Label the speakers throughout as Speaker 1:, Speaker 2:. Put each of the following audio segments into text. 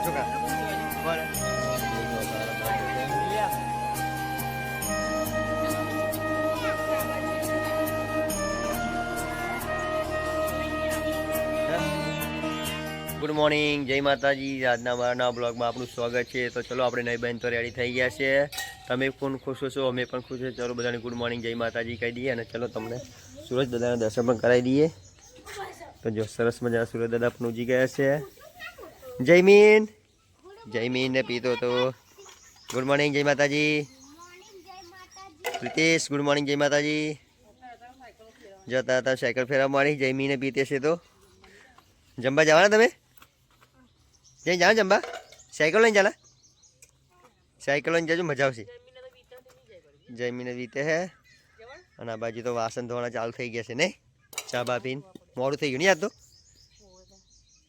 Speaker 1: શું કા બોલે ગુડ મોર્નિંગ, જય માતાજી. આજના મારા બ્લોગમાં આપનું સ્વાગત છે. તો ચલો આપણે નઈ બહેન તો રેડી થઈ ગયા છે. તમે પણ ખુશ છો, અમે પણ ખુશ છે. ચલો બધાને ગુડ મોર્નિંગ, જય માતાજી કહી દઈએ અને ચલો તમને સૂરજ દાદાના દર્શન પણ કરાવી દઈએ. તો જો સરસ મજાના સૂરજ દાદા પણ ઉજી ગયા છે. જયમીન ને પીતો તો ગુડ મોર્નિંગ, જય માતાજી. પ્રિતેશ ગુડ મોર્નિંગ, જય માતાજી. જતા હતા સાયકલ ફેરવા મારી. જયમીને પીતે છે. તો જમવા જવાના તમે? જઈ જાઓ જમવા. સાયકલ લઈને ચાલે, સાયકલ લઈને જજો, મજા આવશે. જયમીને વીતે હે અને આ બાજુ તો વાસણ ધોવાના ચાલુ થઈ ગયા છે નહીં? ચા બા પીને મોડું થઈ ગયું નહીં આજ તો.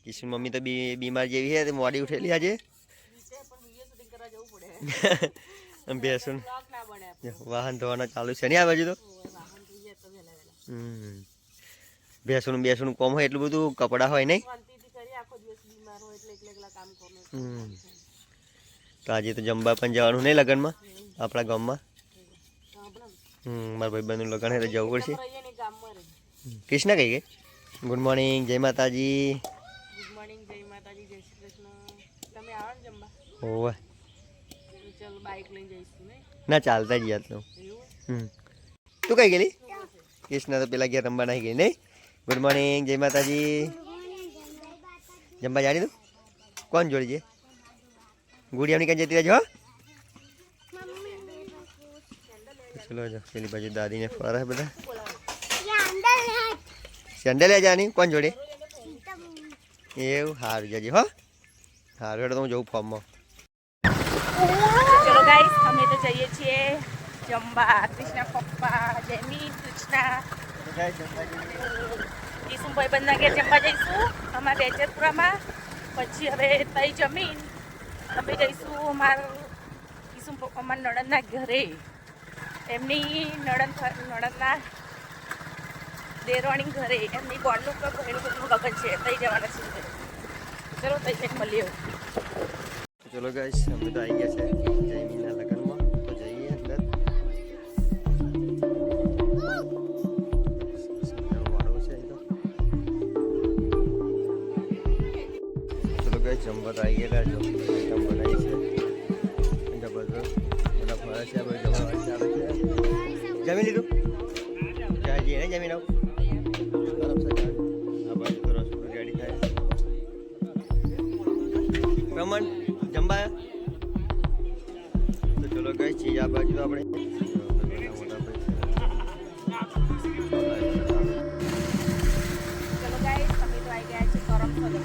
Speaker 1: કિશન મમ્મી તો બીમાર જેવી છે, મોડી ઉઠેલી આજે. બેસું વાહન ધોવાના ચાલુ છે નહીં આ બાજુ તો. બેસું કોમ હોય એટલું બધું કપડાં હોય નહીં. તો આજે તો જમવા પણ જવાનું નહીં લગ્નમાં આપણા ગામમાં. મારા ભાઈબંધનું લગ્ન એટલે જવું પડશે. કૃષ્ણ કઈ ગઈ? ગુડ મોર્નિંગ, જય માતાજી.
Speaker 2: ગુડ મોર્નિંગ, જય માતાજી, જય શ્રી કૃષ્ણ. તમે આવો ને જમવા?
Speaker 1: ઓવે
Speaker 2: ચાલ બાઈક લઈને જઈશું ને?
Speaker 1: ના ચાલતા જ યાદ તો. તું કઈ ગયેલી? કૃષ્ણ તો પેલા ગયા રમવા નાખી ગઈ નહીં? ગુડ મોર્નિંગ, જય માતાજી. જમવા જાણી તું કોણ જોડી છે? ગુડિયાની કઈ જતી રહેજો. ચલો જો પેલી બાજુ દાદીને ફરે બધા. સેન્ડલ લે જાની કોણ જોડે? એવું સારું જજે હો. સારું એટલે તો હું જવું ફોર્મમાં.
Speaker 2: ચલો ગાઈસ, અમે તો જઈએ છીએ જમવા. કૃષ્ણ પપ્પા, જયમીન, કૃષ્ણ, કિશુભાઈ બંધના ઘેર જમવા જઈશું અમારા બેચરપુરામાં. પછી હવે તઈ જમીન અમે જઈશું અમારા નણંદના ઘરે. એમની નણંદના દેરવાણી ઘરે એમની બોર્ડનું ભણનું લગ્ન છે, તઈ જવાના છે. ચલો તઈ કંઈક મળીએ.
Speaker 1: ચલો ગાઈસ, અમે તો આવી ગયા છે જયમીનના લગ્નમાં. તો જઈએ અંદર. ચલો ગાઈસ, જમવા તો આવી ગયેલા. જો આઈટમ બનાવી છે જબરદસ્ત. બધા ફરે છે. આપણે જમવા ચાલે છે. જમી લીધું? જઈએ ને જમીન આવું. આ બાજુ તો રસોઈ રેડી થાય. રમણ જમવા. તો ચલો કઈ ચીજ આ બાજુ તો આપણે
Speaker 2: ચલો ગાઈસ, અમે તો આવી ગયા છે કરમસદ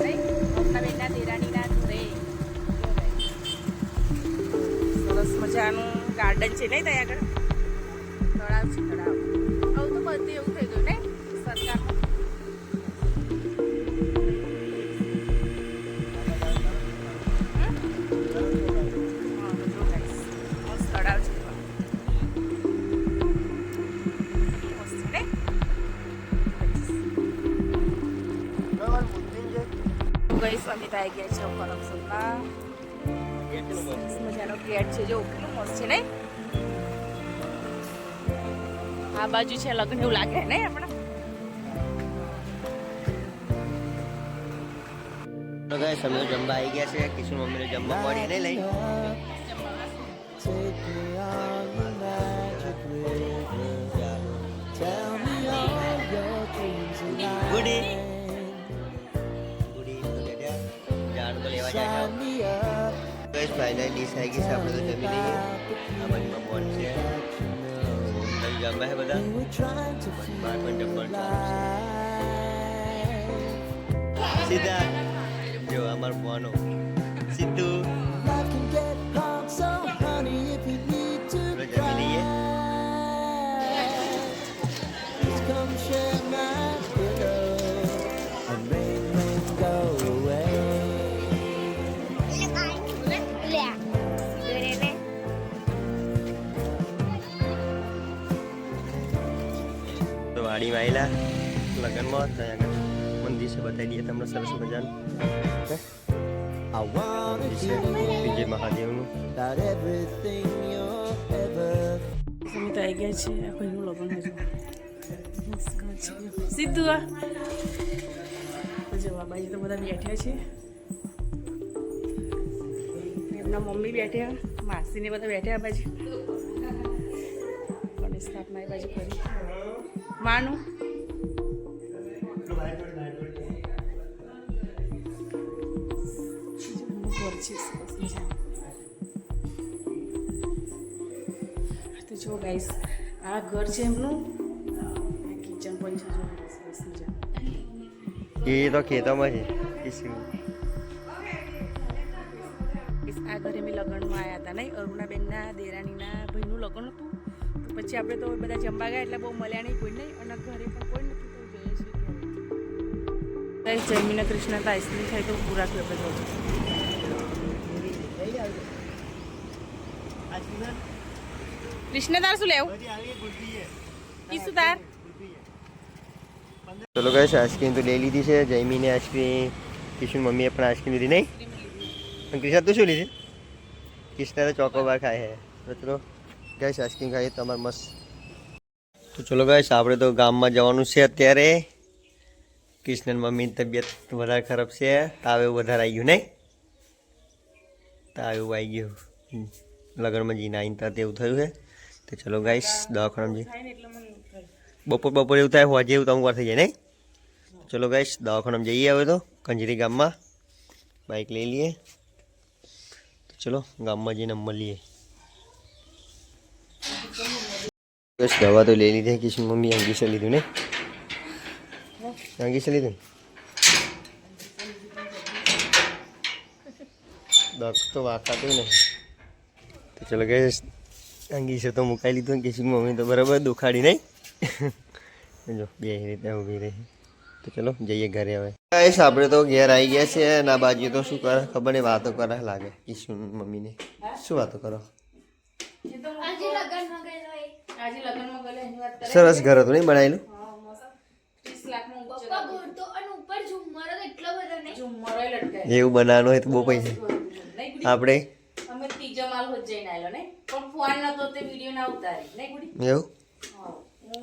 Speaker 2: બેનના દેરાણીના ઘરે. સરસ મજાનું ગાર્ડન છે નહીં ત્યાં આગળ? તળાવ છે, તળાવ. આવું તો બધું એવું થઈ ગયું ને સરકારમાં. ગઈ સ્વામી આવી ગયા છે કરમસદમાં. મજાનો ગેટ છે, જો કેટલું મસ્ત છે નહીં? આ બાજુ છે લગ્ન એવું લાગે નહીં આપણે?
Speaker 1: તો ગાઈસ, અમે જમવા આવી ગયા છે. કિશન મમ્મીને જમવા મળી નહીં લઈ. ગુડી જાણ તો લેવા જાય. ગાઈસ, ફાઇનલ ડીશ આવી ગઈ છે. આપણે તો જમી લઈએ. આ બાજુમાં બોન છે, જમવા છે બધા. બહાર પણ જમવાનું સીધા જો અમાર બોનો સીધું જમી લઈએ. તો વાડીમાં આવેલા લગ્નમાં ત્યાં આગળ મંદિર છે, બતાવી દઈએ તમને સરસ મજાનું.
Speaker 3: I wanna hear
Speaker 1: વિજય મહાદેવનું
Speaker 3: about everything you're ever.
Speaker 2: અમે તો આવી ગયા છીએ આ ભાઈનું લગ્ન હજુ સીધું આ જો આ બાજુ તો બધા બેઠ્યા છે એમના મમ્મી બેઠ્યા માસીને બધા બેઠ્યા આ બાજુ ગણેશ સ્થાપના એ બાજુ કરી માનું ઘર છે સરસ મજાનું. તો જો ગાઈસ આ ઘર છે એમનું કિચન પણ છે જો સરસ મજાનું.
Speaker 1: એ તો ખેતરમાં છે કિશું.
Speaker 2: આ ઘરે મેં લગ્નમાં આવ્યા હતા નહીં અરુણાબેનના દેરાણીના ભાઈનું લગ્ન હતું તો પછી આપણે તો બધા જમવા ગયા એટલે બહુ મળ્યા નહીં કોઈ નહીં અને ઘરે પણ કોઈ નથી તો જઈએ છીએ ઘરે જમીને કૃષ્ણ તો આઈસ્ક્રીમ ખાઈ તો પૂરા થયું આપણે જવું કૃષ્ણ તાર શું લેવું કીશું તાર
Speaker 1: ચલો ગાઈસ આઈસ્ક્રીમ તો લઈ લીધી છે જયમીને આઈસ્ક્રીમ કિશન મમ્મીએ પણ આઈસ્ક્રીમ લીધી નહીં અને કૃષ્ણ તું શું લીધી કૃષ્ણ તો ચોકોબાર ખાય છે તો ચલો ગાઈસ આઈસ્ક્રીમ ખાઈએ તમારે મસ્ત તો ચલો ગાઈસ આપણે તો ગામમાં જવાનું છે અત્યારે કૃષ્ણ મમ્મીની તબિયત વધારે ખરાબ છે તાવ એવું વધારે આવી ગયું નહીં તાવ એવું આવી ગયું લગ્નમાં જઈને આવીને ત્યાં એવું થયું છે તો ચલો ગાઈસ દવાખાનામાં જઈએ બપોર એવું થાય હોજે એવું તો અમુક વાર થઈ જાય નહીં ચલો ગાઈસ દવાખાનામાં જઈએ હવે તો કંજરી ગામમાં બાઇક લઈ લઈએ તો ચલો ગામમાં જઈને મળીએ બસ દવા તો લઈ લીધી કિશન મમ્મી અંગીસે લીધું ને અંગીસે લીધું દખ તો વાકાતું નહીં તો ચલો ગાઈસ અંગીસે તો મુકાઈ લીધું કિશન મમ્મી તો બરાબર દુખાડી નહીં જો બે રીતે ઊભી રહી તો ચલો જઈએ ઘરે હવે ગાઈસ આપણે તો ઘેર આવી ગયા છે અને આ બાજુ તો શું કરે ખબર નહીં વાતો કરે લાગે કિશન મમ્મીને શું વાતો કરો
Speaker 2: આજે લગ્નમાં ગયેલા એની વાત કરે
Speaker 1: સરસ ઘર હતું નહીં બનાવેલું
Speaker 2: 30 લાખનું
Speaker 4: પપ્પા ગોળતો અને ઉપર ઝુમ્મરો તો એટલો બધો નહીં
Speaker 2: ઝુમ્મરો લટકાય
Speaker 1: એવું બનાવવાનું હોય તો બહુ પૈસા આપણે
Speaker 2: અમે ત્રીજો માલ હોજ જઈને આવેલો ને પણ ફોન નતો તે વિડિયો ના ઉતારી નહીં ગુડી
Speaker 1: એવું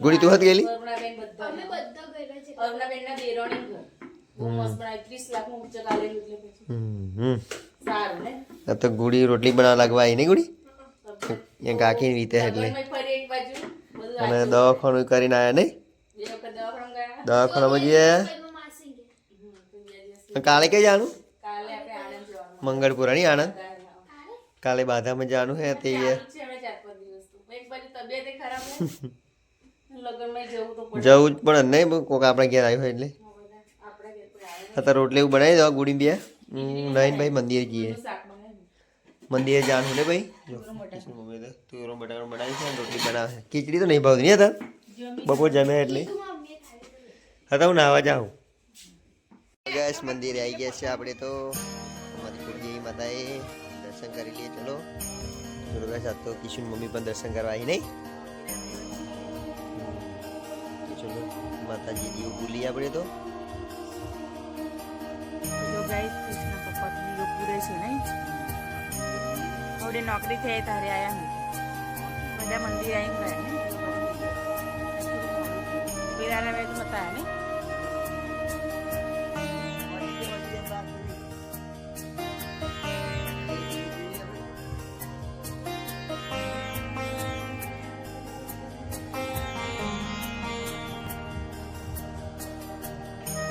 Speaker 1: ગુડી તું હતી ગયેલી
Speaker 2: અરુણાબેન બધા
Speaker 4: અમે બધા ગયેલા છે
Speaker 2: અરુણાબેનના દેરોણી ઘર બહુ મસ્ત બનાવી 30 લાખનું ઊંચો કાલેલું એટલે પછી સારું ને
Speaker 1: આ તો ગુડી રોટલી બનાવવા લાગવા આવી નહીં ગુડી એ કાકીની રીતે એટલે
Speaker 2: લગ્નમાં ફરી એક બાજુ બધું
Speaker 1: અને દવાખાનું કરીને આવ્યા નહીં
Speaker 2: બે વખત દવાખાનામાં ગયા
Speaker 1: દવાખાનામાં જઈએ
Speaker 4: એમાં માસી ગયા
Speaker 1: કાલે કઈ જવાનું
Speaker 2: કાલે આપણે આણંદ જવાનું
Speaker 1: મંગળપુરા નહીં આણંદ કાલે બાધામાં જવાનું છે તે
Speaker 2: ચાલુ જ છે હવે 4-5 દિવસ તો એક બાજુ તબિયત ખરાબ ને લગ્નમાં જવું તો પડે
Speaker 1: જવું જ પણ નહીં કોક આપણા ઘેર આવ્યો હોય એટલે
Speaker 2: આપણે ઘેર પર આવે
Speaker 1: અત્યારે રોટલી એવું બનાવી દો ગુડી બે નહીં ભાઈ મંદિરે જઈએ
Speaker 2: શાક બનાવી
Speaker 1: મંદિરે જવાનું ને ભાઈ જો મમ્મી તો તુરો બટાકાનું બનાવી છે અને રોટલી બનાવે છે ખીચડી તો નહીં ભાવતી નહીં હતા બપોર જમે એટલે
Speaker 4: મમ્મીએ ખાલી
Speaker 1: હતા હું નાવા જાઉં ગેસ મંદિરે આવી ગયા છે આપણે તો અમારી કુળદેવી માતાએ દર્શન કરી લઈએ ચલો ચલો ગેસ આ તો કિશન મમ્મી પણ દર્શન કરવા આવી નહીં તો ચલો માતાજી દીવ ભૂલી આપણે તો
Speaker 2: જો ગાઈસ કૃષ્ણ પપ્પા દીવો પૂરે છે નહીં થોડી નોકરી થઈ તારે આયા ને બધા મંદિર આવીને ગયા ને વિરાના વેદ મતા ને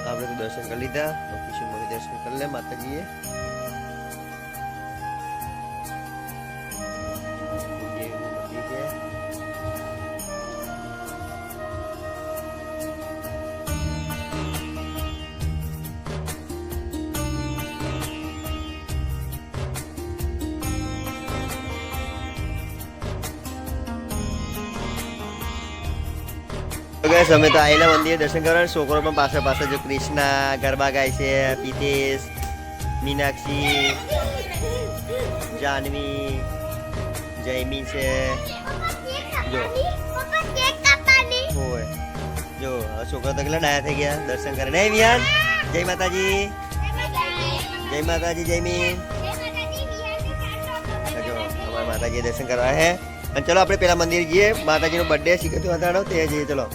Speaker 1: આપણે તો દર્શન કરી લીધા કિશન મમ્મી દર્શન કરી લે માતાજીએ કુળદેવીનું મંદિર છે ગેસ અમે તો આયેલા મંદિરે દર્શન કરવા છોકરો પણ પાછળ પાછળ જો કૃષ્ણા ગરબા ગાય છે પિતેશ મીનાક્ષી જાનવી જયમી છે જો હોય જો હવે છોકરા તો કેટલા ડાયા થઈ ગયા દર્શન કરે નહીં વિહાન જય માતાજી જય માતાજી જય મીન જો અમારા માતાજી દર્શન કરવા હે અને ચલો આપણે પેલા મંદિર જઈએ માતાજીનો બર્થડે શીખતો હતા તે જઈએ ચલો